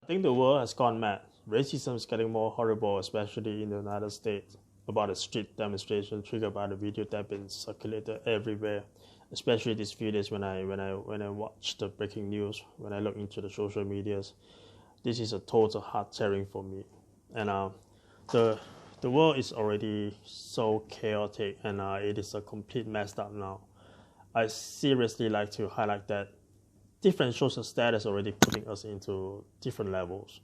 I think the world has gone mad. Racism is getting more horrible, especially in the United States, about a street demonstration triggered by the video that been circulated everywhere. Especially these few days when I watch the breaking news, when I look into the social medias, this is a total heart tearing for me. And the the world is already so chaotic, and it is a complete messed up now. I seriously like to highlight that different social status already putting us into different levels.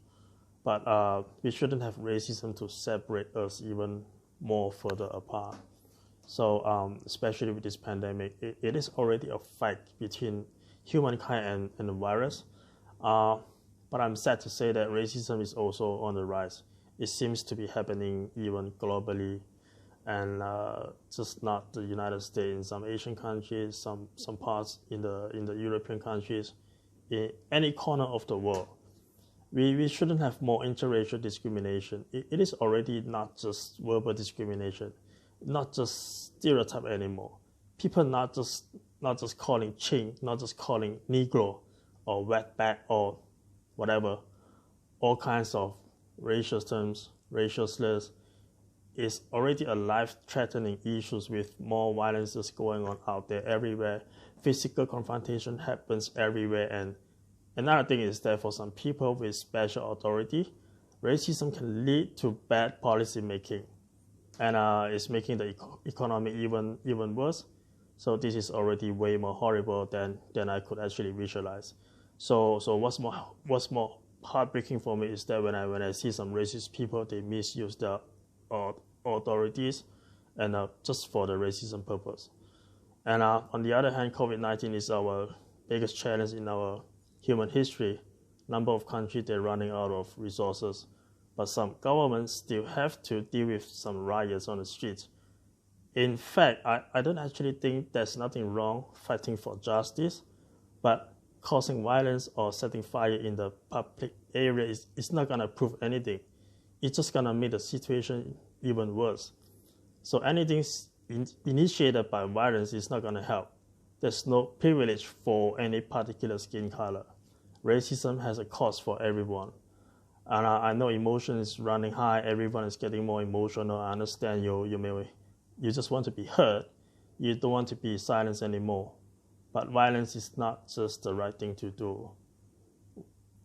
But we shouldn't have racism to separate us even more further apart. So especially with this pandemic, it is already a fight between humankind and the virus. But I'm sad to say that racism is also on the rise. It seems to be happening even globally, and just not the United States, in some Asian countries, some parts in the European countries, in any corner of the world. We shouldn't have more interracial discrimination. It is already not just verbal discrimination, not just stereotype anymore. People not just calling Ching, not just calling Negro or wetback or whatever, all kinds of racial terms, racial slurs, is already a life-threatening issues with more violences going on out there everywhere. Physical confrontation happens everywhere, and another thing is that for some people with special authority, racism can lead to bad policy making, and it's making the economy even worse. So this is already way more horrible than I could actually visualize. So what's more heartbreaking for me is that when I see some racist people, they misuse their authorities and just for the racism purpose. And on the other hand, COVID-19 is our biggest challenge in our human history. Number of countries, they're running out of resources, but some governments still have to deal with some riots on the streets. In fact, I don't actually think there's nothing wrong fighting for justice, but causing violence or setting fire in the public area is not going to prove anything. It's just going to make the situation even worse. So anything initiated by violence is not going to help. There's no privilege for any particular skin color. Racism has a cost for everyone. And I know emotion is running high. Everyone is getting more emotional. I understand you just want to be heard. You don't want to be silenced anymore. But violence is not just the right thing to do.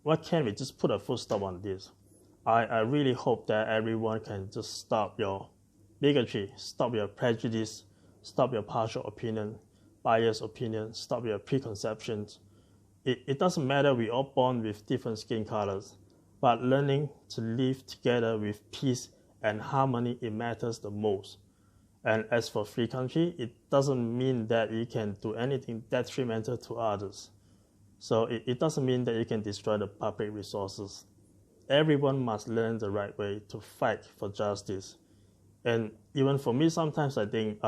Why can't we just put a full stop on this? I really hope that everyone can just stop your bigotry, stop your prejudice, stop your partial opinion, biased opinion, stop your preconceptions. It doesn't matter, we're all born with different skin colors, but learning to live together with peace and harmony, it matters the most. And as for free country, it doesn't mean that you can do anything detrimental to others. So it doesn't mean that you can destroy the public resources. Everyone must learn the right way to fight for justice. And even for me, sometimes I think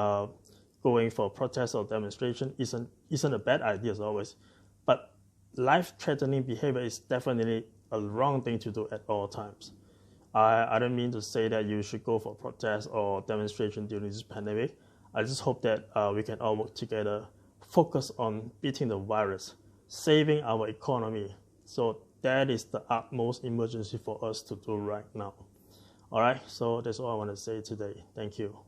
going for protest or demonstration isn't a bad idea as always. But life-threatening behavior is definitely a wrong thing to do at all times. I don't mean to say that you should go for protest or demonstration during this pandemic. I just hope that we can all work together, focus on beating the virus, saving our economy. So that is the utmost emergency for us to do right now. All right, so that's all I want to say today. Thank you.